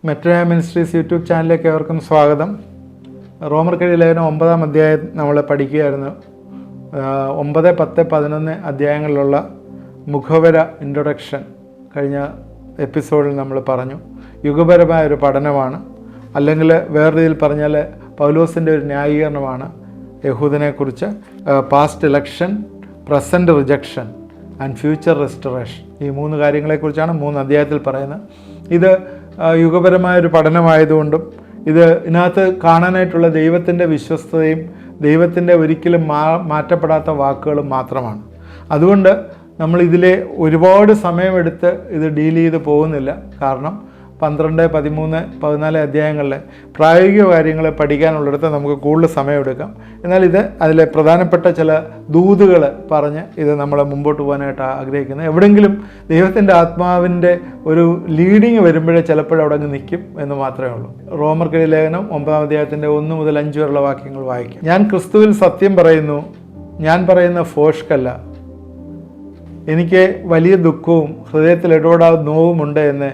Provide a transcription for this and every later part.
Metro ministries YouTube ചാനലിലേക്ക് ഏവർക്കും സ്വാഗതം. റോമർക്കെഴുതിയ ലേഖനം 9-ാം അധ്യായം നമ്മൾ പഠിക്കുകയായിരുന്നു. 9, 10, 11 അധ്യായങ്ങളിലുള്ള മുഖവര ഇൻട്രൊഡക്ഷൻ കഴിഞ്ഞ എപ്പിസോഡിൽ നമ്മൾ പറഞ്ഞു. യുഗപരമായ ഒരു പഠനമാണ്, അല്ലെങ്കിൽ വേറെ രീതിയിൽ പറഞ്ഞാൽ പൗലോസിൻ്റെ ഒരു ന്യായീകരണമാണ് യഹൂദനെക്കുറിച്ച്. Past election, present rejection and future restoration, ഈ 3 കാര്യങ്ങളെക്കുറിച്ചാണ് 3 അധ്യായത്തിൽ പറയുന്നത്. ഇത് യുഗപരമായൊരു പഠനമായതുകൊണ്ടും ഇതിനകത്ത് കാണാനായിട്ടുള്ള ദൈവത്തിൻ്റെ വിശ്വസ്തതയും ദൈവത്തിൻ്റെ ഒരിക്കലും മാറ്റപ്പെടാത്ത വാക്കുകളും മാത്രമാണ്. അതുകൊണ്ട് നമ്മളിതിലെ ഒരുപാട് സമയമെടുത്ത് ഇത് ഡീൽ ചെയ്ത് പോകുന്നില്ല. കാരണം 12, 13, 14 അധ്യായങ്ങളിലെ പ്രായോഗിക കാര്യങ്ങൾ പഠിക്കാനുള്ളിടത്ത് നമുക്ക് കൂടുതൽ സമയമെടുക്കാം. എന്നാൽ അതിലെ പ്രധാനപ്പെട്ട ചില ദൂതുകൾ പറഞ്ഞ് ഇത് നമ്മൾ മുമ്പോട്ട് പോകാനായിട്ട് ആഗ്രഹിക്കുന്നത്. എവിടെയെങ്കിലും ദൈവത്തിൻ്റെ ആത്മാവിൻ്റെ ഒരു ലീഡിങ് വരുമ്പോഴേ ചിലപ്പോഴവിടെ അങ്ങ് നിൽക്കും എന്ന് മാത്രമേ ഉള്ളൂ. റോമർക്കെഴുതിയ ലേഖനം 9-ാം അധ്യായത്തിൻ്റെ 1 മുതൽ 5 വരെയുള്ള വാക്യങ്ങൾ വായിക്കാം. ഞാൻ ക്രിസ്തുവിൽ സത്യം പറയുന്നു, ഞാൻ പറയുന്ന ഫോഷ്കല്ല. എനിക്ക് വലിയ ദുഃഖവും ഹൃദയത്തിൽ ഇടപെടാതെ നോവുമുണ്ട് എന്ന്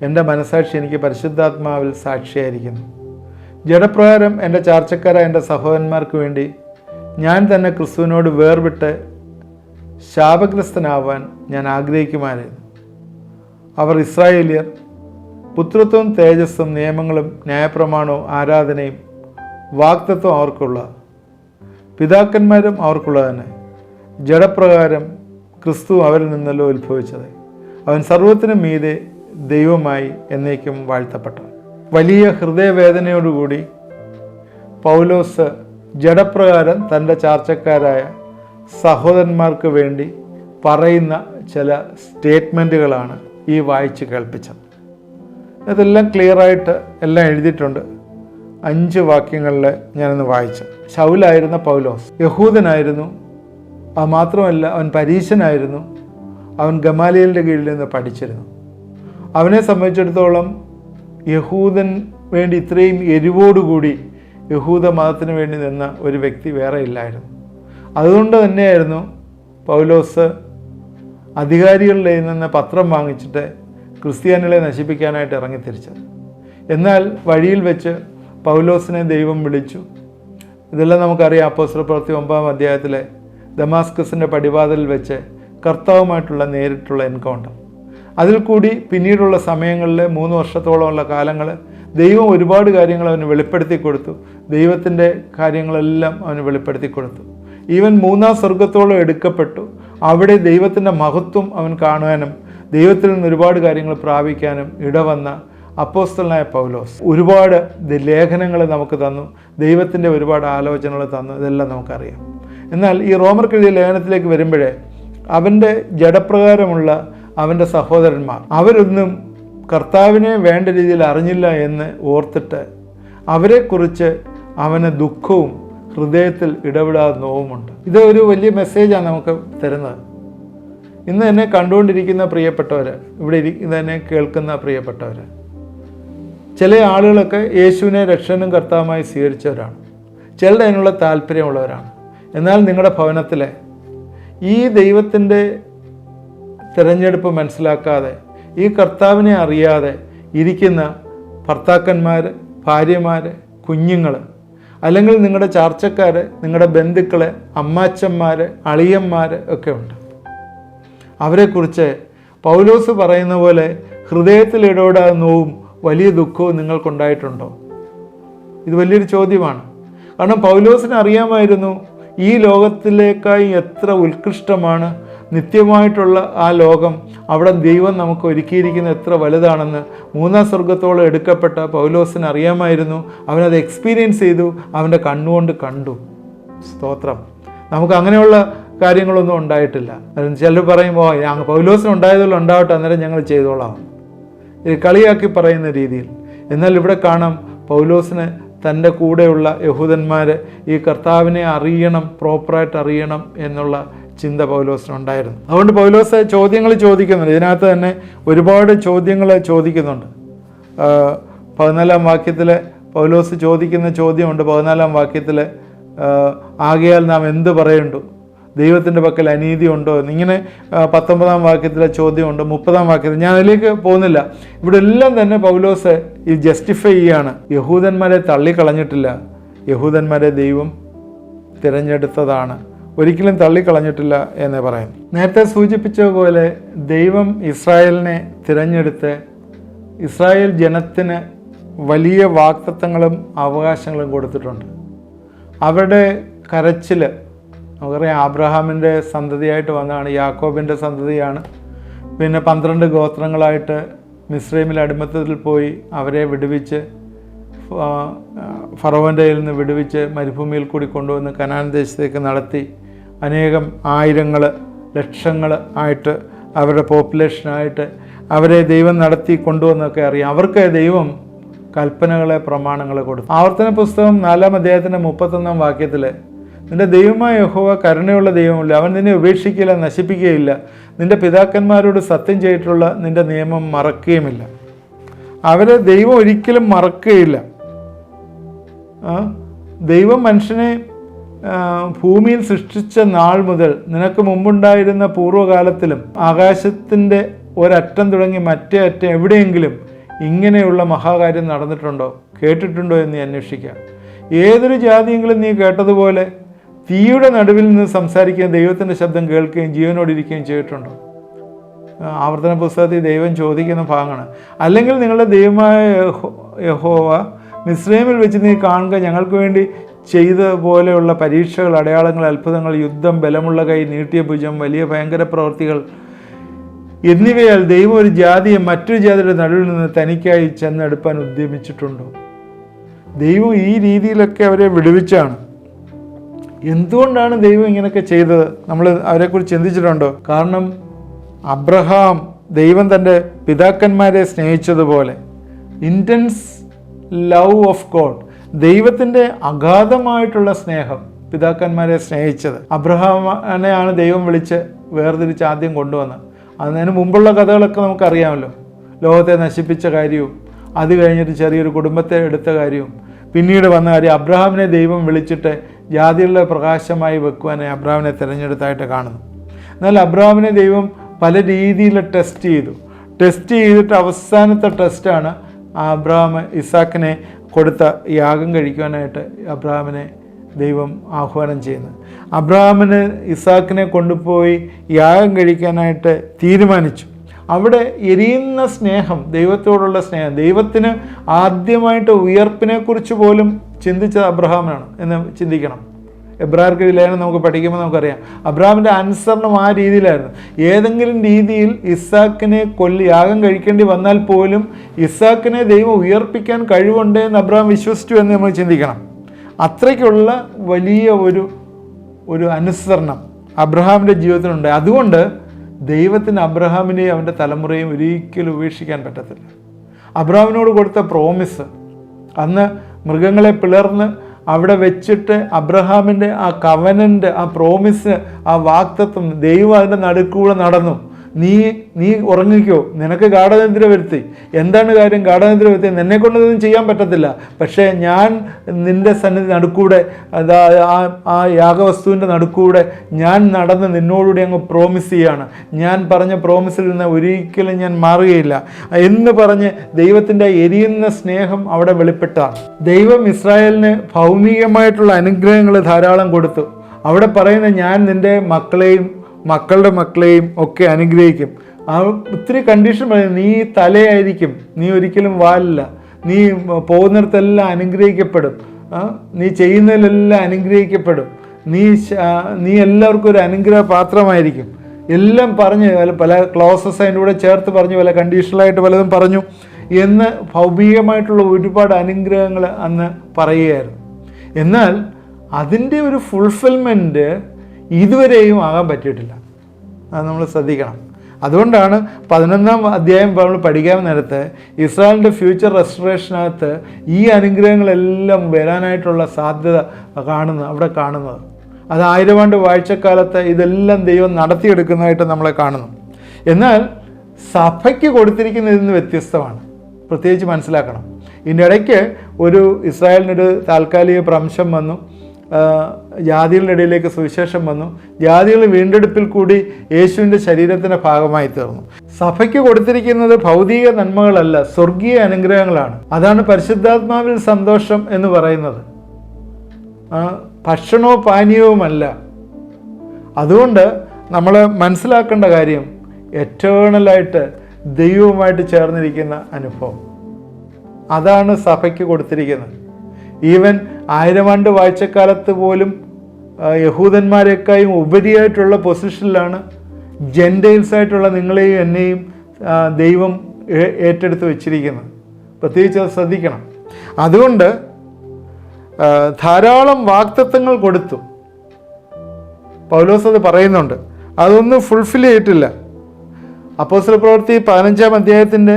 എൻ്റെ മനസാക്ഷി എനിക്ക് പരിശുദ്ധാത്മാവിൽ സാക്ഷിയായിരിക്കുന്നു. ജഡപ്രകാരം എൻ്റെ ചാർച്ചക്കാരായ എൻ്റെ സഹോദരന്മാർക്ക് വേണ്ടി ഞാൻ തന്നെ ക്രിസ്തുവിനോട് വേർവിട്ട് ശാപഗ്രസ്തനാവാൻ ഞാൻ ആഗ്രഹിക്കുമായിരുന്നു. അവർ ഇസ്രായേലിയർ, പുത്രത്വവും തേജസ്സും നിയമങ്ങളും ന്യായപ്രമാണവും ആരാധനയും വാഗ്ദത്വം അവർക്കുള്ള, പിതാക്കന്മാരും അവർക്കുള്ള തന്നെ. ജഡപ്രകാരം ക്രിസ്തു അവരിൽ നിന്നല്ലോ ഉത്ഭവിച്ചത്. അവൻ സർവ്വത്തിനും മീതെ ദൈവമായി എന്നേക്കും വാഴ്ത്തപ്പെട്ടു. വലിയ ഹൃദയവേദനയോടുകൂടി പൗലോസ് ജഡപ്രകാരം തൻ്റെ ചാർച്ചക്കാരായ സഹോദരന്മാർക്ക് വേണ്ടി പറയുന്ന ചില സ്റ്റേറ്റ്മെൻറ്റുകളാണ് ഈ വായിച്ച് കേൾപ്പിച്ചത്. ഇതെല്ലാം ക്ലിയറായിട്ട് എല്ലാം എഴുതിയിട്ടുണ്ട്. 5 വാക്യങ്ങളിൽ ഞാനൊന്ന് വായിച്ചു. ശൗലായിരുന്ന പൗലോസ് യഹൂദനായിരുന്നു. അത് മാത്രമല്ല, അവൻ പരീശനായിരുന്നു. അവൻ ഗമാലിയലിൻ്റെ കീഴിൽ നിന്ന് പഠിച്ചിരുന്നു. അവനെ സംബന്ധിച്ചിടത്തോളം യഹൂദൻ വേണ്ടി ഇത്രയും എരിവോടുകൂടി യഹൂദ മതത്തിന് വേണ്ടി നിന്ന ഒരു വ്യക്തി വേറെ ഇല്ലായിരുന്നു. അതുകൊണ്ട് തന്നെയായിരുന്നു പൗലോസ് അധികാരികളുടെ നിന്ന് പത്രം വാങ്ങിച്ചിട്ട് ക്രിസ്ത്യാനികളെ നശിപ്പിക്കാനായിട്ട് ഇറങ്ങിത്തിരിച്ചത്. എന്നാൽ വഴിയിൽ വെച്ച് പൗലോസിനെ ദൈവം വിളിച്ചു. ഇതെല്ലാം നമുക്കറിയാം. അപ്പോസ്തല പ്രവൃത്തി 9-ാം അധ്യായത്തിലെ ദമാസ്കസിൻ്റെ പടിവാതിലിൽ വെച്ച് കർത്താവുമായിട്ടുള്ള നേരിട്ടുള്ള എൻകൗണ്ടർ. അതിൽ കൂടി പിന്നീടുള്ള സമയങ്ങളിൽ 3 വർഷത്തോളമുള്ള കാലങ്ങൾ ദൈവം ഒരുപാട് കാര്യങ്ങൾ അവന് വെളിപ്പെടുത്തി കൊടുത്തു. ദൈവത്തിൻ്റെ കാര്യങ്ങളെല്ലാം അവന് വെളിപ്പെടുത്തി കൊടുത്തു. ഈവൻ 3-ാം സ്വർഗത്തോളം എടുക്കപ്പെട്ടു. അവിടെ ദൈവത്തിൻ്റെ മഹത്വം അവൻ കാണുവാനും ദൈവത്തിൽ നിന്ന് ഒരുപാട് കാര്യങ്ങൾ പ്രാപിക്കാനും ഇടവന്ന അപ്പോസ്തലനായ പൗലോസ് ഒരുപാട് ലേഖനങ്ങൾ നമുക്ക് തന്നു. ദൈവത്തിൻ്റെ ഒരുപാട് ആലോചനകൾ തന്നു. ഇതെല്ലാം നമുക്കറിയാം. എന്നാൽ ഈ റോമർക്കെഴുതിയ ലേഖനത്തിലേക്ക് വരുമ്പോഴേ അവൻ്റെ ജഡപ്രകാരമുള്ള അവൻ്റെ സഹോദരന്മാർ അവരൊന്നും കർത്താവിനെ വേണ്ട രീതിയിൽ അറിഞ്ഞില്ല എന്ന് ഓർത്തിട്ട് അവരെക്കുറിച്ച് അവന് ദുഃഖവും ഹൃദയത്തിൽ ഇടപെടാതെ നോവുമുണ്ട്. ഇത് ഒരു വലിയ മെസ്സേജാണ് നമുക്ക് തരുന്നത്. ഇന്ന് എന്നെ കണ്ടുകൊണ്ടിരിക്കുന്ന പ്രിയപ്പെട്ടവർ, ഇവിടെ എന്നെ കേൾക്കുന്ന പ്രിയപ്പെട്ടവർ, ചില ആളുകളൊക്കെ യേശുവിനെ രക്ഷകനും കർത്താവുമായി സ്വീകരിച്ചവരാണ്. ചിലരുടെ അതിനുള്ള താല്പര്യമുള്ളവരാണ്. എന്നാൽ നിങ്ങളുടെ ഭവനത്തിലെ ഈ ദൈവത്തിൻ്റെ തിരഞ്ഞെടുപ്പ് മനസ്സിലാക്കാതെ, ഈ കർത്താവിനെ അറിയാതെ ഇരിക്കുന്ന ഭർത്താക്കന്മാർ, ഭാര്യമാർ, കുഞ്ഞുങ്ങൾ, അല്ലെങ്കിൽ നിങ്ങളുടെ ചാർച്ചക്കാർ, നിങ്ങളുടെ ബന്ധുക്കൾ, അമ്മാച്ചന്മാർ, അളിയന്മാർ ഒക്കെ ഉണ്ട്. അവരെക്കുറിച്ച് പൗലോസ് പറയുന്ന പോലെ ഹൃദയത്തിൽ ഇടപെടാതെ നോവും വലിയ ദുഃഖവും നിങ്ങൾക്കുണ്ടായിട്ടുണ്ടോ? ഇത് വലിയൊരു ചോദ്യമാണ്. കാരണം പൗലോസിന് അറിയാമായിരുന്നു ഈ ലോകത്തിലേക്കായി എത്ര ഉത്കൃഷ്ടമാണ് നിത്യമായിട്ടുള്ള ആ ലോകം. അവിടെ ദൈവം നമുക്ക് ഒരുക്കിയിരിക്കുന്ന എത്ര വലുതാണെന്ന് 3-ാം സ്വർഗത്തോളം എടുക്കപ്പെട്ട പൗലോസിന് അറിയാമായിരുന്നു. അവനത് എക്സ്പീരിയൻസ് ചെയ്തു. അവൻ്റെ കണ്ണുകൊണ്ട് കണ്ടു. സ്തോത്രം. നമുക്ക് അങ്ങനെയുള്ള കാര്യങ്ങളൊന്നും ഉണ്ടായിട്ടില്ല. ചിലർ പറയുമ്പോൾ പൗലോസിന് ഉണ്ടായതുകൊണ്ട് ഉണ്ടാവട്ടെ, അന്നേരം ഞങ്ങൾ ചെയ്തോളാം, ഇത് കളിയാക്കി പറയുന്ന രീതിയിൽ. എന്നാൽ ഇവിടെ കാണാം പൗലോസിന് തൻ്റെ കൂടെയുള്ള യഹൂദന്മാർ ഈ കർത്താവിനെ അറിയണം, പ്രോപ്പറായിട്ട് അറിയണം എന്നുള്ള ചിന്ത പൗലോസിനുണ്ടായിരുന്നു. അതുകൊണ്ട് പൗലോസ് ചോദ്യങ്ങൾ ചോദിക്കുന്നുണ്ട്. ഇതിനകത്ത് തന്നെ ഒരുപാട് ചോദ്യങ്ങൾ ചോദിക്കുന്നുണ്ട്. 14-ാം വാക്യത്തിൽ പൗലോസ് ചോദിക്കുന്ന ചോദ്യമുണ്ട്. 14-ാം വാക്യത്തിൽ, ആകയാൽ നാം എന്ത് പറയണ്ടു? ദൈവത്തിൻ്റെ പക്കൽ അനീതി ഉണ്ടോ എന്നിങ്ങനെ 19-ാം വാക്യത്തിലെ ചോദ്യമുണ്ട്. 30-ാം വാക്യത്തിൽ ഞാൻ അതിലേക്ക് പോകുന്നില്ല. ഇവിടെ എല്ലാം തന്നെ പൗലോസ് ഈ ജസ്റ്റിഫൈ ചെയ്യാണ്. യഹൂദന്മാരെ തള്ളിക്കളഞ്ഞിട്ടില്ല, യഹൂദന്മാരെ ദൈവം തിരഞ്ഞെടുത്തതാണ്, ഒരിക്കലും തള്ളിക്കളഞ്ഞിട്ടില്ല എന്ന് പറയുന്നു. നേരത്തെ സൂചിപ്പിച്ചതുപോലെ ദൈവം ഇസ്രായേലിനെ തിരഞ്ഞെടുത്ത് ഇസ്രായേൽ ജനത്തിന് വലിയ വാഗ്ദത്തങ്ങളും അവകാശങ്ങളും കൊടുത്തിട്ടുണ്ട്. അവരുടെ കരച്ചിൽ നമുക്കറിയാം, ആബ്രഹാമിൻ്റെ സന്തതിയായിട്ട് വന്നതാണ്, യാക്കോബിൻ്റെ സന്തതിയാണ്. പിന്നെ 12 ഗോത്രങ്ങളായിട്ട് മിസ്രൈമിൽ അടിമത്തത്തിൽ പോയി അവരെ വിടുവിച്ച് ഫറവോൻ്റെ കയ്യിൽ നിന്ന് വിടുവിച്ച് മരുഭൂമിയിൽ കൂടി കൊണ്ടുവന്ന് കനാൻ ദേശത്തേക്ക് നടത്തി അനേകം ആയിരങ്ങൾ ലക്ഷങ്ങൾ ആയിട്ട് അവരുടെ പോപ്പുലേഷനായിട്ട് അവരെ ദൈവം നടത്തി കൊണ്ടുവന്നൊക്കെ അറിയാം. അവർക്ക് ദൈവം കൽപ്പനകളെ പ്രമാണങ്ങളെ കൊടുത്തു. ആവർത്തന പുസ്തകം 4-ാം അധ്യായത്തിൻ്റെ 31-ാം വാക്യത്തിൽ നിന്റെ ദൈവമായ യഹോവ കരുണയുള്ള ദൈവമില്ല, അവൻ നിന്നെ ഉപേക്ഷിക്കില്ല, നശിപ്പിക്കുകയില്ല, നിന്റെ പിതാക്കന്മാരോട് സത്യം ചെയ്തിട്ടുള്ള നിന്റെ നിയമം മറക്കുകയുമില്ല. അവരെ ദൈവം ഒരിക്കലും മറക്കുകയില്ല. ദൈവം മനുഷ്യനെ ഭൂമിയിൽ സൃഷ്ടിച്ച നാൾ മുതൽ നിനക്ക് മുമ്പുണ്ടായിരുന്ന പൂർവ്വകാലത്തിലും ആകാശത്തിൻ്റെ ഒരറ്റം തുടങ്ങി മറ്റേ അറ്റം എവിടെയെങ്കിലും ഇങ്ങനെയുള്ള മഹാകാര്യം നടന്നിട്ടുണ്ടോ, കേട്ടിട്ടുണ്ടോ എന്ന് അന്വേഷിക്കുക. ഏതൊരു ജാതിയെങ്കിലും നീ കേട്ടതുപോലെ തീയുടെ നടുവിൽ നിന്ന് സംസാരിക്കുകയും ദൈവത്തിൻ്റെ ശബ്ദം കേൾക്കുകയും ജീവനോടിരിക്കുകയും ചെയ്തിട്ടുണ്ടോ? ആവർത്തന പുസ്തകത്തിൽ ദൈവം ചോദിക്കുന്ന ഭാഗമാണ്. അല്ലെങ്കിൽ നിങ്ങളുടെ ദൈവമായ യഹോവ മിസ്രൈമിൽ വെച്ച് നീ കാണുക, ഞങ്ങൾക്ക് വേണ്ടി ചെയ്ത പോലെയുള്ള പരീക്ഷകൾ, അടയാളങ്ങൾ, അത്ഭുതങ്ങൾ, യുദ്ധം, ബലമുള്ള കൈ, നീട്ടിയ ഭുജം, വലിയ ഭയങ്കര പ്രവൃത്തികൾ എന്നിവയാൽ ദൈവം ഒരു ജാതിയെ മറ്റൊരു ജാതിയുടെ നടുവിൽ നിന്ന് തനിക്കായി ചെന്നെടുപ്പാൻ ഉദ്യമിച്ചിട്ടുണ്ടോ? ദൈവം ഈ രീതിയിലൊക്കെ അവരെ വിടുവിച്ചാണ്. എന്തുകൊണ്ടാണ് ദൈവം ഇങ്ങനെയൊക്കെ ചെയ്തത്? നമ്മൾ അവരെക്കുറിച്ച് ചിന്തിച്ചിട്ടുണ്ടോ? കാരണം അബ്രഹാം ദൈവം തൻ്റെ പിതാക്കന്മാരെ സ്നേഹിച്ചതുപോലെ, ഇൻറ്റൻസ് ലവ് ഓഫ് ഗോഡ്, ദൈവത്തിൻ്റെ അഗാധമായിട്ടുള്ള സ്നേഹം പിതാക്കന്മാരെ സ്നേഹിച്ചത്. അബ്രഹാമിനെയാണ് ദൈവം വിളിച്ച് വേർതിരിച്ച് ആദ്യം കൊണ്ടുവന്നത്. അതിന് മുമ്പുള്ള കഥകളൊക്കെ നമുക്കറിയാമല്ലോ. ലോകത്തെ നശിപ്പിച്ച കാര്യവും അത് കഴിഞ്ഞിട്ട് ചെറിയൊരു കുടുംബത്തെ എടുത്ത കാര്യവും പിന്നീട് വന്ന കാര്യം. അബ്രഹാമിനെ ദൈവം വിളിച്ചിട്ട് ജാതികളുടെ പ്രകാശമായി വെക്കുവാനെ അബ്രഹാമിനെ തിരഞ്ഞെടുത്തായിട്ട് കാണുന്നു. എന്നാൽ അബ്രഹാമിനെ ദൈവം പല രീതിയിൽ ടെസ്റ്റ് ചെയ്തിട്ട് അവസാനത്തെ ടെസ്റ്റാണ് അബ്രഹാം ഇസാക്കിനെ കൊടുത്ത യാഗം കഴിക്കുവാനായിട്ട് അബ്രഹാമിനെ ദൈവം ആഹ്വാനം ചെയ്യുന്നത്. അബ്രഹാമിന് ഇസാക്കിനെ കൊണ്ടുപോയി യാഗം കഴിക്കാനായിട്ട് തീരുമാനിച്ചു. അവിടെ എരിയുന്ന സ്നേഹം, ദൈവത്തോടുള്ള സ്നേഹം, ദൈവത്തിന് ആദ്യമായിട്ട് ഉയർപ്പിനെക്കുറിച്ച് പോലും ചിന്തിച്ചത് അബ്രഹാമാണ് എന്ന് ചിന്തിക്കണം. എബ്രായർക്ക് ലേഖനം നമുക്ക് പഠിക്കുമ്പോൾ നമുക്കറിയാം അബ്രഹാമിൻ്റെ അനുസരണം ആ രീതിയിലായിരുന്നു. ഏതെങ്കിലും രീതിയിൽ ഇസാക്കിനെ യാഗം കഴിക്കേണ്ടി വന്നാൽ പോലും ഇസാക്കിനെ ദൈവം ഉയർപ്പിക്കാൻ കഴിവുണ്ട് എന്ന് അബ്രഹാം വിശ്വസിച്ചു എന്ന് നമ്മൾ ചിന്തിക്കണം. അത്രയ്ക്കുള്ള വലിയ ഒരു അനുസരണം അബ്രഹാമിൻ്റെ ജീവിതത്തിലുണ്ട്. അതുകൊണ്ട് ദൈവത്തിന് അബ്രഹാമിനെയും അവൻ്റെ തലമുറയും ഒരിക്കലും ഉപേക്ഷിക്കാൻ പറ്റത്തില്ല. അബ്രഹാമിനോട് കൊടുത്ത പ്രോമിസ്, അന്ന് മൃഗങ്ങളെ പിളർന്ന് അവിടെ വെച്ചിട്ട് അബ്രഹാമിൻ്റെ ആ കവനൻ്റ്, ആ പ്രോമിസ്, ആ വാക്തത്വം, ദൈവം അതിൻ്റെ നടുക്കൂടെ നടന്നു. നീ ഉറങ്ങിക്കോ, നിനക്ക് ഗാഠനിദ്ര വരുത്തി. എന്താണ് കാര്യം? ഗാഠനിദ്ര വരുത്തി നിന്നെ കൊണ്ടൊന്നും ചെയ്യാൻ പറ്റത്തില്ല, പക്ഷേ ഞാൻ നിൻ്റെ സന്നിധി നടുക്കൂടെ, ആ യാഗവസ്തുവിൻ്റെ നടുക്കൂടെ ഞാൻ നടന്ന് നിന്നോടുകൂടി അങ്ങ് പ്രോമിസ് ചെയ്യാണ്. ഞാൻ പറഞ്ഞ പ്രോമിസിൽ നിന്ന് ഒരിക്കലും ഞാൻ മാറുകയില്ല എന്ന് പറഞ്ഞ് ദൈവത്തിൻ്റെ എരിയുന്ന സ്നേഹം അവിടെ വെളിപ്പെട്ടതാണ്. ദൈവം ഇസ്രായേലിന് ഭൗമികമായിട്ടുള്ള അനുഗ്രഹങ്ങൾ ധാരാളം കൊടുത്തു. അവിടെ പറയുന്ന ഞാൻ നിൻ്റെ മക്കളെയും മക്കളുടെ മക്കളെയും ഒക്കെ അനുഗ്രഹിക്കും. ഒത്തിരി കണ്ടീഷൻ പറയും. നീ തലയായിരിക്കും, നീ ഒരിക്കലും വാലില്ല, നീ പോകുന്നിടത്തെല്ലാം അനുഗ്രഹിക്കപ്പെടും, നീ ചെയ്യുന്നതിലെല്ലാം അനുഗ്രഹിക്കപ്പെടും, നീ എല്ലാവർക്കും ഒരു അനുഗ്രഹ പാത്രമായിരിക്കും എല്ലാം പറഞ്ഞ് പല ക്ലോസസ് അതിൻ്റെ കൂടെ ചേർത്ത് പറഞ്ഞു, പല കണ്ടീഷണലായിട്ട് പലതും പറഞ്ഞു എന്ന് ഭൗമികമായിട്ടുള്ള ഒരുപാട് അനുഗ്രഹങ്ങൾ അന്ന് പറയുകയായിരുന്നു. എന്നാൽ അതിൻ്റെ ഒരു ഫുൾഫിൽമെൻറ്റ് ഇതുവരെയും ആകാൻ പറ്റിയിട്ടില്ല. അത് നമ്മൾ ശ്രദ്ധിക്കണം. അതുകൊണ്ടാണ് 11-ാം അധ്യായം നമ്മൾ പഠിക്കാൻ നേരത്ത് ഇസ്രായേലിൻ്റെ ഫ്യൂച്ചർ റെസ്റ്റോറേഷനകത്ത് ഈ അനുഗ്രഹങ്ങളെല്ലാം വരാനായിട്ടുള്ള സാധ്യത അവിടെ കാണുന്നത്. അത് 1000 ആണ്ട് വാഴ്ചക്കാലത്ത് ഇതെല്ലാം ദൈവം നടത്തിയെടുക്കുന്നതായിട്ട് നമ്മളെ കാണുന്നു. എന്നാൽ സഭയ്ക്ക് കൊടുത്തിരിക്കുന്നതിൽ നിന്ന് വ്യത്യസ്തമാണ്. പ്രത്യേകിച്ച് മനസ്സിലാക്കണം. ഇതിൻ്റെ ഇടയ്ക്ക് ഇസ്രായേലിനൊരു താൽക്കാലിക ഭ്രംശം വന്നു. ജാതികളുടെ ഇടയിലേക്ക് സുവിശേഷം വന്നു. ജാതികൾ വീണ്ടെടുപ്പിൽ കൂടി യേശുവിൻ്റെ ശരീരത്തിൻ്റെ ഭാഗമായി തീർന്നു. സഭയ്ക്ക് കൊടുത്തിരിക്കുന്നത് ഭൗതിക നന്മകളല്ല, സ്വർഗീയ അനുഗ്രഹങ്ങളാണ്. അതാണ് പരിശുദ്ധാത്മാവിൽ സന്തോഷം എന്ന് പറയുന്നത്, ഭക്ഷണവും പാനീയവുമല്ല. അതുകൊണ്ട് നമ്മൾ മനസ്സിലാക്കേണ്ട കാര്യം എറ്റേണലായിട്ട് ദൈവവുമായിട്ട് ചേർന്നിരിക്കുന്ന അനുഭവം, അതാണ് സഭയ്ക്ക് കൊടുത്തിരിക്കുന്നത്. ഈവൻ 1000 ആണ്ട് വാഴ്ചക്കാലത്ത് പോലും യഹൂദന്മാരെക്കായും ഉപരിയായിട്ടുള്ള പൊസിഷനിലാണ് ജെൻറ്റൈൽസായിട്ടുള്ള നിങ്ങളെയും എന്നെയും ദൈവം ഏറ്റെടുത്ത് വെച്ചിരിക്കുന്നത്. പ്രത്യേകിച്ച് അത് ശ്രദ്ധിക്കണം. അതുകൊണ്ട് ധാരാളം വാഗ്ദത്തങ്ങൾ കൊടുത്തു. പൗലോസ് അത് പറയുന്നുണ്ട്, അതൊന്നും ഫുൾഫിൽ ചെയ്തിട്ടില്ല. അപ്പോസ്തല പ്രവൃത്തി 15-ാം അധ്യായത്തിൻ്റെ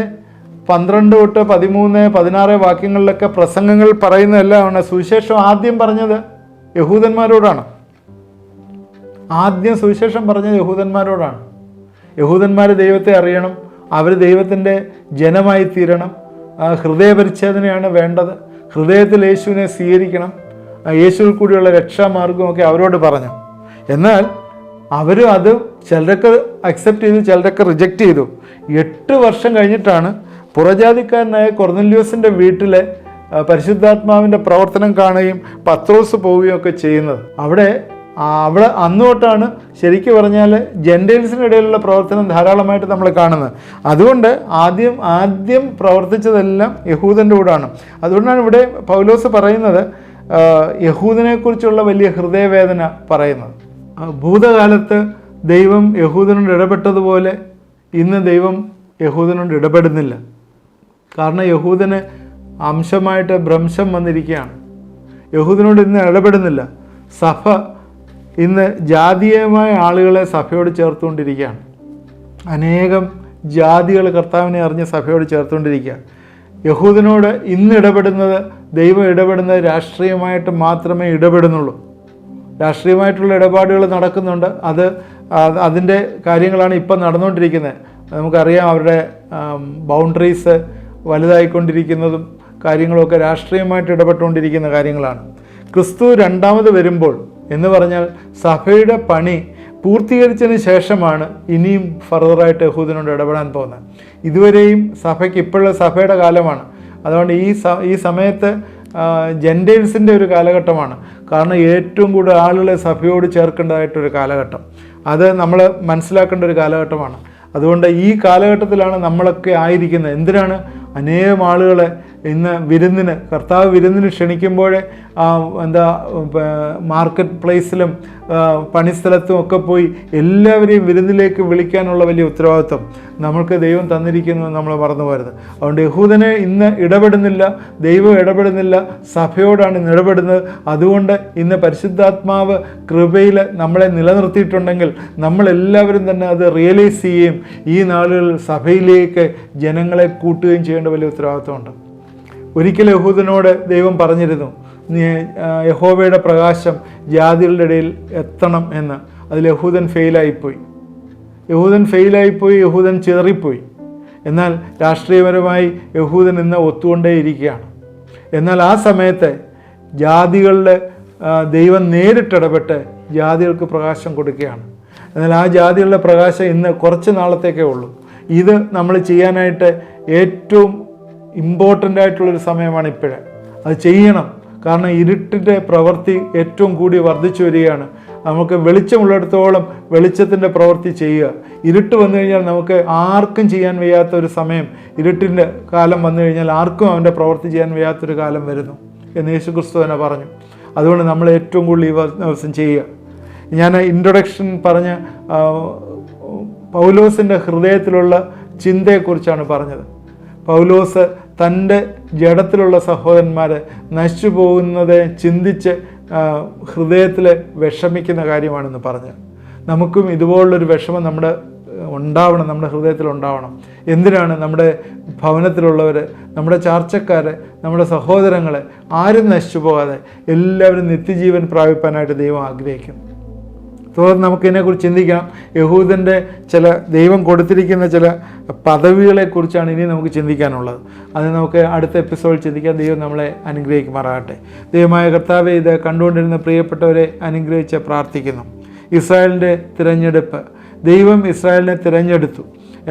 12 തൊട്ട് 13, 16 വാക്യങ്ങളിലൊക്കെ പ്രസംഗങ്ങൾ പറയുന്നതെല്ലാമാണ്. സുവിശേഷം ആദ്യം പറഞ്ഞത് യഹൂദന്മാരോടാണ്. ആദ്യം സുവിശേഷം പറഞ്ഞത് യഹൂദന്മാരോടാണ്. യഹൂദന്മാർ ദൈവത്തെ അറിയണം, അവർ ദൈവത്തിൻ്റെ ജനമായി തീരണം, ഹൃദയപരിച്ഛേദനയാണ് വേണ്ടത്, ഹൃദയത്തിൽ യേശുവിനെ സ്വീകരിക്കണം, യേശുവിൽ കൂടിയുള്ള രക്ഷാമാർഗമൊക്കെ അവരോട് പറഞ്ഞു. എന്നാൽ അവർ അത് ചിലരൊക്കെ അക്സെപ്റ്റ് ചെയ്തു, ചിലരൊക്കെ റിജക്റ്റ് ചെയ്തു. 8 വർഷം കഴിഞ്ഞിട്ടാണ് പുറജാതിക്കാരനായ കൊർന്നല്യോസിൻ്റെ വീട്ടിലെ പരിശുദ്ധാത്മാവിൻ്റെ പ്രവർത്തനം കാണുകയും പത്രോസ് പോവുകയും ഒക്കെ ചെയ്യുന്നത്. അവിടെ അന്ന് തൊട്ടാണ് ശരിക്കും പറഞ്ഞാൽ ജെൻറ്റൈൽസിനിടയിലുള്ള പ്രവർത്തനം ധാരാളമായിട്ട് നമ്മൾ കാണുന്നത്. അതുകൊണ്ട് ആദ്യം പ്രവർത്തിച്ചതെല്ലാം യഹൂദൻ്റെ കൂടാണ്. അതുകൊണ്ടാണ് ഇവിടെ പൗലോസ് പറയുന്നത് യഹൂദനെക്കുറിച്ചുള്ള വലിയ ഹൃദയവേദന പറയുന്നത്. ഭൂതകാലത്ത് ദൈവം യഹൂദനോട് ഇടപെട്ടതുപോലെ ഇന്ന് ദൈവം യഹൂദനോട് ഇടപെടുന്നില്ല. കാരണം യഹൂദന് അംശമായിട്ട് ഭ്രംശം വന്നിരിക്കുകയാണ്. യഹൂദനോട് ഇന്ന് ഇടപെടുന്നില്ല. സഭ ഇന്ന് ജാതീയമായ ആളുകളെ സഭയോട് ചേർത്തുകൊണ്ടിരിക്കുകയാണ്. അനേകം ജാതികൾ കർത്താവിനെ അറിഞ്ഞ് സഭയോട് ചേർത്തുകൊണ്ടിരിക്കുക. യഹൂദനോട് ഇന്ന് ഇടപെടുന്നത്, ദൈവം ഇടപെടുന്നത് രാഷ്ട്രീയമായിട്ട് മാത്രമേ ഇടപെടുന്നുള്ളൂ. രാഷ്ട്രീയമായിട്ടുള്ള ഇടപാടുകൾ നടക്കുന്നുണ്ട്. അതിൻ്റെ കാര്യങ്ങളാണ് ഇപ്പം നടന്നുകൊണ്ടിരിക്കുന്നത്. നമുക്കറിയാം, അവരുടെ ബൗണ്ടറീസ് വലുതായിക്കൊണ്ടിരിക്കുന്നതും കാര്യങ്ങളൊക്കെ രാഷ്ട്രീയമായിട്ട് ഇടപെട്ടുകൊണ്ടിരിക്കുന്ന കാര്യങ്ങളാണ്. ക്രിസ്തു രണ്ടാമത് വരുമ്പോൾ എന്ന് പറഞ്ഞാൽ സഭയുടെ പണി പൂർത്തീകരിച്ചതിന് ശേഷമാണ് ഇനിയും ഫർദറായിട്ട് യഹൂദനോട് ഇടപെടാൻ പോകുന്നത്. ഇതുവരെയും സഭയ്ക്ക് ഇപ്പോഴുള്ള സഭയുടെ കാലമാണ്. അതുകൊണ്ട് ഈ സമയത്ത് ജെൻറ്റൈൽസിൻ്റെ ഒരു കാലഘട്ടമാണ്. കാരണം ഏറ്റവും കൂടുതൽ ആളുകളെ സഭയോട് ചേർക്കേണ്ടതായിട്ടൊരു കാലഘട്ടം, അത് നമ്മൾ മനസ്സിലാക്കേണ്ട ഒരു കാലഘട്ടമാണ്. അതുകൊണ്ട് ഈ കാലഘട്ടത്തിലാണ് നമ്മളൊക്കെ ആയിരിക്കുന്നത്. എന്തിനാണ് അനേകം ആളുകളെ ഇന്ന് കർത്താവ് വിരുന്നിന് ക്ഷണിക്കുമ്പോഴേ മാർക്കറ്റ് പ്ലേസിലും പണിസ്ഥലത്തും ഒക്കെ പോയി എല്ലാവരെയും വിരുന്നിലേക്ക് വിളിക്കാനുള്ള വലിയ ഉത്തരവാദിത്വം നമ്മൾക്ക് ദൈവം തന്നിരിക്കുന്നു നമ്മൾ മറന്നു പോരുത്. അതുകൊണ്ട് യഹൂദനെ ഇന്ന് ഇടപെടുന്നില്ല, ദൈവം ഇടപെടുന്നില്ല, സഭയോടാണ് ഇന്ന് ഇടപെടുന്നത്. അതുകൊണ്ട് ഇന്ന് പരിശുദ്ധാത്മാവ് കൃപയിൽ നമ്മളെ നിലനിർത്തിയിട്ടുണ്ടെങ്കിൽ നമ്മളെല്ലാവരും തന്നെ അത് റിയലൈസ് ചെയ്യുകയും ഈ നാളുകളിൽ സഭയിലേക്ക് ജനങ്ങളെ കൂട്ടുകയും ചെയ്യേണ്ട വലിയ ഉത്തരവാദിത്വമുണ്ട്. ഒരിക്കൽ യഹൂദനോട് ദൈവം പറഞ്ഞിരുന്നു, യഹോവയുടെ പ്രകാശം ജാതികളുടെ ഇടയിൽ എത്തണം എന്ന്. അതിൽ യഹൂദൻ ഫെയിലായിപ്പോയി, യഹൂദൻ ചിതറിപ്പോയി. എന്നാൽ രാഷ്ട്രീയപരമായി യഹൂദൻ ഇന്ന് ഒത്തുകൊണ്ടേയിരിക്കുകയാണ്. എന്നാൽ ആ സമയത്ത് ജാതികളുടെ ദൈവം നേരിട്ടിടപെട്ട് ജാതികൾക്ക് പ്രകാശം കൊടുക്കുകയാണ്. എന്നാൽ ആ ജാതികളുടെ പ്രകാശം ഇന്ന് കുറച്ച് നാളത്തേക്കേ ഉള്ളൂ. ഇത് നമ്മൾ ചെയ്യാനായിട്ട് ഏറ്റവും ഇമ്പോർട്ടൻ്റ് ആയിട്ടുള്ളൊരു സമയമാണ് ഇപ്പോഴേ. അത് ചെയ്യണം. കാരണം ഇരുട്ടിൻ്റെ പ്രവൃത്തി ഏറ്റവും കൂടി വർദ്ധിച്ചു വരികയാണ്. നമുക്ക് വെളിച്ചമുള്ളിടത്തോളം വെളിച്ചത്തിൻ്റെ പ്രവൃത്തി ചെയ്യുക. ഇരുട്ട് വന്നു കഴിഞ്ഞാൽ നമുക്ക് ആർക്കും ചെയ്യാൻ വയ്യാത്ത ഒരു സമയം, ഇരുട്ടിൻ്റെ കാലം വന്നു കഴിഞ്ഞാൽ ആർക്കും അവൻ്റെ പ്രവൃത്തി ചെയ്യാൻ വയ്യാത്തൊരു കാലം വരുന്നു എന്ന് യേശുക്രിസ്തു തന്നെ പറഞ്ഞു. അതുകൊണ്ട് നമ്മൾ ഏറ്റവും കൂടുതൽ ഈ ദിവസം ചെയ്യുക. ഞാൻ ഇൻട്രൊഡക്ഷൻ പറഞ്ഞ പൗലോസിൻ്റെ ഹൃദയത്തിലുള്ള ചിന്തയെക്കുറിച്ചാണ് പറഞ്ഞത്. പൗലോസ് തൻ്റെ ജഡത്തിലുള്ള സഹോദരന്മാരെ നശിച്ചു പോകുന്നത് ചിന്തിച്ച് ഹൃദയത്തിൽ വിഷമിക്കുന്ന കാര്യമാണെന്ന് പറഞ്ഞത്. നമുക്കും ഇതുപോലുള്ളൊരു വിഷമം നമ്മുടെ ഹൃദയത്തിൽ ഉണ്ടാവണം. എന്തിനാണ്? നമ്മുടെ ഭവനത്തിലുള്ളവർ, നമ്മുടെ ചാർച്ചക്കാരെ, നമ്മുടെ സഹോദരങ്ങളെ ആരും നശിച്ചു പോകാതെ എല്ലാവരും നിത്യജീവൻ പ്രാപിപ്പാനായിട്ട് ദൈവം ആഗ്രഹിക്കുന്നു. തുടർന്ന് നമുക്കിതിനെക്കുറിച്ച് ചിന്തിക്കാം. യഹൂദൻ്റെ ചില ദൈവം കൊടുത്തിരിക്കുന്ന ചില പദവികളെക്കുറിച്ചാണ് ഇനി നമുക്ക് ചിന്തിക്കാനുള്ളത്. അത് നമുക്ക് അടുത്ത എപ്പിസോഡിൽ ചിന്തിക്കാം. ദൈവം നമ്മളെ അനുഗ്രഹിക്കുമാറാകട്ടെ. ദൈവമായ കർത്താവെ, ഇത് കണ്ടുകൊണ്ടിരുന്ന പ്രിയപ്പെട്ടവരെ അനുഗ്രഹിച്ച് പ്രാർത്ഥിക്കുന്നു. ഇസ്രായേലിൻ്റെ തിരഞ്ഞെടുപ്പ്, ദൈവം ഇസ്രായേലിനെ തിരഞ്ഞെടുത്തു,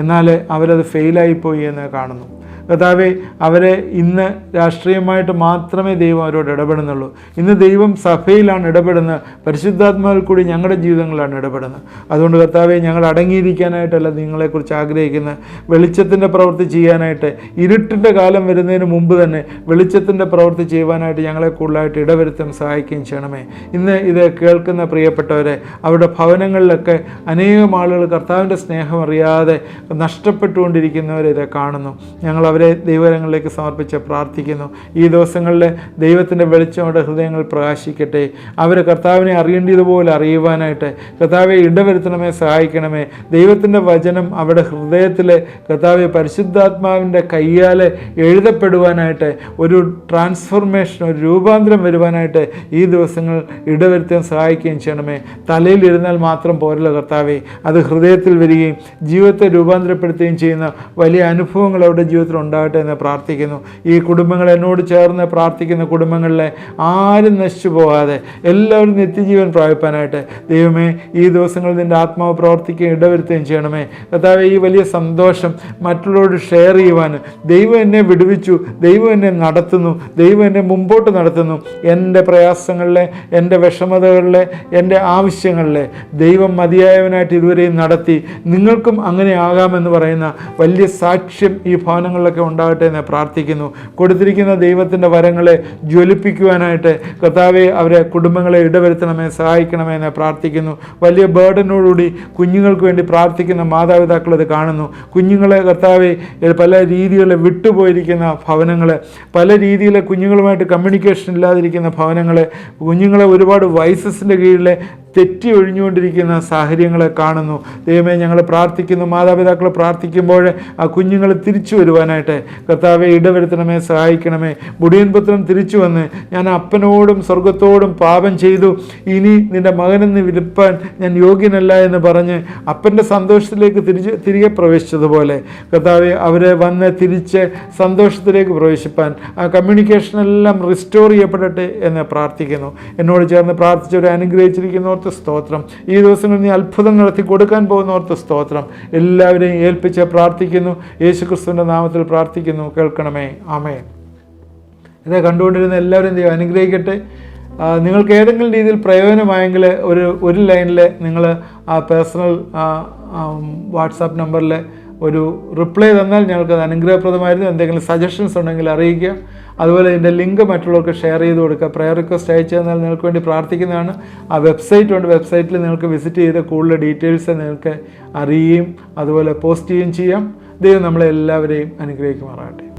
എന്നാൽ അവരത് ഫെയിലായിപ്പോയി എന്ന് കാണുന്നു. കർത്താവെ, അവരെ ഇന്ന് രാഷ്ട്രീയമായിട്ട് മാത്രമേ ദൈവം അവരോട് ഇടപെടുന്നുള്ളൂ. ഇന്ന് ദൈവം സഭയിലാണ് ഇടപെടുന്നത്, പരിശുദ്ധാത്മാവിൽ കൂടി ഞങ്ങളുടെ ജീവിതങ്ങളിലാണ് ഇടപെടുന്നത്. അതുകൊണ്ട് കർത്താവെ, ഞങ്ങൾ അടങ്ങിയിരിക്കാനായിട്ടല്ല നിങ്ങളെക്കുറിച്ച് ആഗ്രഹിക്കുന്നത്, വെളിച്ചത്തിൻ്റെ പ്രവൃത്തി ചെയ്യാനായിട്ട്, ഇരുട്ടിൻ്റെ കാലം വരുന്നതിന് മുമ്പ് തന്നെ വെളിച്ചത്തിൻ്റെ പ്രവൃത്തി ചെയ്യുവാനായിട്ട് ഞങ്ങളെ കൂടുതലായിട്ട് ഇടവരുത്താൻ സഹായിക്കുകയും ചെയ്യണമേ. ഇന്ന് ഇത് കേൾക്കുന്ന പ്രിയപ്പെട്ടവരെ, അവരുടെ ഭവനങ്ങളിലൊക്കെ അനേകം ആളുകൾ കർത്താവിൻ്റെ സ്നേഹം അറിയാതെ നഷ്ടപ്പെട്ടുകൊണ്ടിരിക്കുന്നവരെ ഇത് കാണുന്നു. ഞങ്ങൾ അവരെ ദൈവകരങ്ങളിലേക്ക് സമർപ്പിച്ച് പ്രാർത്ഥിക്കുന്നു. ഈ ദിവസങ്ങളിൽ ദൈവത്തിൻ്റെ വെളിച്ചം അവരുടെ ഹൃദയങ്ങളിൽ പ്രകാശിക്കട്ടെ. അവർ കർത്താവിനെ അറിയേണ്ടതുപോലെ അറിയുവാനായിട്ട് കർത്താവെ ഇടവരുത്തണമേ, സഹായിക്കണമേ. ദൈവത്തിൻ്റെ വചനം അവരുടെ ഹൃദയത്തിൽ കർത്താവെ പരിശുദ്ധാത്മാവിൻ്റെ കയ്യാൽ എഴുതപ്പെടുവാനായിട്ട്, ഒരു ട്രാൻസ്ഫോർമേഷൻ, ഒരു രൂപാന്തരം വരുവാനായിട്ട് ഈ ദിവസങ്ങൾ ഇടവരുത്താൻ സഹായിക്കുകയും ചെയ്യണമേ. തലയിലിരുന്നാൽ മാത്രം പോരല്ലോ കർത്താവെ, അത് ഹൃദയത്തിൽ വരികയും ജീവിതത്തെ രൂപാന്തരപ്പെടുത്തുകയും ചെയ്യുന്ന വലിയ അനുഭവങ്ങൾ അവരുടെ ജീവിതത്തിൽ ഉണ്ടാകട്ടെ എന്ന് പ്രാർത്ഥിക്കുന്നു. ഈ കുടുംബങ്ങൾ, എന്നോട് ചേർന്ന് പ്രാർത്ഥിക്കുന്ന കുടുംബങ്ങളിലെ ആരും നശിച്ചു പോകാതെ എല്ലാവരും നിത്യജീവൻ പ്രാപിപ്പാനായിട്ട് ദൈവമേ ഈ ദിവസങ്ങളിൽ നിൻ്റെ ആത്മാവ് പ്രവർത്തിക്കുകയും ഇടവരുത്തുകയും ചെയ്യണമേ. കർത്താവേ, ഈ വലിയ സന്തോഷം മറ്റുള്ളവരോട് ഷെയർ ചെയ്യുവാൻ ദൈവം എന്നെ വിടുവിച്ചു, ദൈവം എന്നെ നടത്തുന്നു, ദൈവം എന്നെ മുമ്പോട്ട് നടത്തുന്നു. എൻ്റെ പ്രയാസങ്ങളിലെ, എൻ്റെ വിഷമതകളിലെ, എൻ്റെ ആവശ്യങ്ങളിലെ ദൈവം മതിയായവനായിട്ട് ഇതുവരെയും നടത്തി. നിങ്ങൾക്കും അങ്ങനെ ആകാമെന്ന് പറയുന്ന വലിയ സാക്ഷ്യം ഈ ഭവനങ്ങളിലൊക്കെ ഉണ്ടാകട്ടെ എന്ന് പ്രാർത്ഥിക്കുന്നു. കൊടുത്തിരിക്കുന്ന ദൈവത്തിൻ്റെ വരങ്ങളെ ജ്വലിപ്പിക്കുവാനായിട്ട് കർത്താവെ അവരെ കുടുംബങ്ങളെ ഇടവരുത്തണമേ, സഹായിക്കണമേ എന്ന് പ്രാർത്ഥിക്കുന്നു. വലിയ ബേർഡനോടുകൂടി കുഞ്ഞുങ്ങൾക്ക് വേണ്ടി പ്രാർത്ഥിക്കുന്ന മാതാപിതാക്കൾ ഇത് കാണുന്നു. കുഞ്ഞുങ്ങളെ കർത്താവെ പല രീതികളിൽ വിട്ടുപോയിരിക്കുന്ന ഭവനങ്ങൾ, പല രീതിയിൽ കുഞ്ഞുങ്ങളുമായിട്ട് കമ്മ്യൂണിക്കേഷൻ ഇല്ലാതിരിക്കുന്ന ഭവനങ്ങൾ, കുഞ്ഞുങ്ങളെ ഒരുപാട് വൈസസിൻ്റെ കീഴിൽ തെറ്റി ഒഴിഞ്ഞുകൊണ്ടിരിക്കുന്ന സാഹചര്യങ്ങളെ കാണുന്നു. ദൈവമേ, ഞങ്ങൾ പ്രാർത്ഥിക്കുന്നു. മാതാപിതാക്കൾ പ്രാർത്ഥിക്കുമ്പോൾ ആ കുഞ്ഞുങ്ങൾ തിരിച്ചു വരുവാനായിട്ട് കർത്താവെ ഇടവരുത്തണമേ, സഹായിക്കണമേ. മുടിയൻ പുത്രൻ തിരിച്ചു വന്ന്, ഞാൻ അപ്പനോടും സ്വർഗത്തോടും പാപം ചെയ്തു, ഇനി നിൻ്റെ മകനെന്ന് വിളിപ്പാൻ ഞാൻ യോഗ്യനല്ല എന്ന് പറഞ്ഞ് അപ്പൻ്റെ സന്തോഷത്തിലേക്ക് തിരികെ പ്രവേശിച്ചതുപോലെ കർത്താവെ അവരെ വന്ന് തിരിച്ച് സന്തോഷത്തിലേക്ക് പ്രവേശിപ്പാൻ ആ കമ്മ്യൂണിക്കേഷനെല്ലാം റിസ്റ്റോർ ചെയ്യപ്പെടട്ടെ എന്ന് പ്രാർത്ഥിക്കുന്നു. എന്നോട് ചേർന്ന് പ്രാർത്ഥിച്ചവരെ അനുഗ്രഹിച്ചിരിക്കുന്നവർക്ക് സ്തോത്രം. ഈ ദിവസങ്ങളിൽ നീ അത്ഭുതം നടത്തി കൊടുക്കാൻ പോകുന്നവർക്ക് സ്തോത്രം. എല്ലാവരെയും ഏൽപ്പിച്ച് പ്രാർത്ഥിക്കുന്നു. യേശുക്രിസ്തുവിൻ്റെ നാമത്തിൽ പ്രാർത്ഥിക്കുന്നു. കേൾക്കണമേ. ആമേൻ. ഇത് കണ്ടുകൊണ്ടിരുന്ന എല്ലാവരും ദൈവം അനുഗ്രഹിക്കട്ടെ. നിങ്ങൾക്ക് ഏതെങ്കിലും രീതിയിൽ പ്രയോജനമായെങ്കിൽ ഒരു ലൈനിൽ നിങ്ങൾ ആ പേഴ്സണൽ വാട്സാപ്പ് നമ്പറിൽ ഒരു റിപ്ലൈ തന്നാൽ ഞങ്ങൾക്കത് അനുഗ്രഹപ്രദമായിരുന്നു. എന്തെങ്കിലും സജഷൻസ് ഉണ്ടെങ്കിൽ അറിയിക്കുക. അതുപോലെ ഇതിൻ്റെ ലിങ്ക് മറ്റുള്ളവർക്ക് ഷെയർ ചെയ്ത് കൊടുക്കുക. പ്രയർ റിക്വസ്റ്റ് അയച്ചു തന്നാൽ നിങ്ങൾക്ക് വേണ്ടി പ്രാർത്ഥിക്കുന്നതാണ്. ആ വെബ്സൈറ്റ് ഉണ്ട്, വെബ്സൈറ്റിൽ നിങ്ങൾക്ക് വിസിറ്റ് ചെയ്ത് കൂടുതൽ ഡീറ്റെയിൽസ് നിങ്ങൾക്ക് അറിയുകയും അതുപോലെ പോസ്റ്റ് ചെയ്യുകയും ചെയ്യാം. ദൈവം നമ്മളെല്ലാവരെയും അനുഗ്രഹിക്കുമാറാകട്ടെ.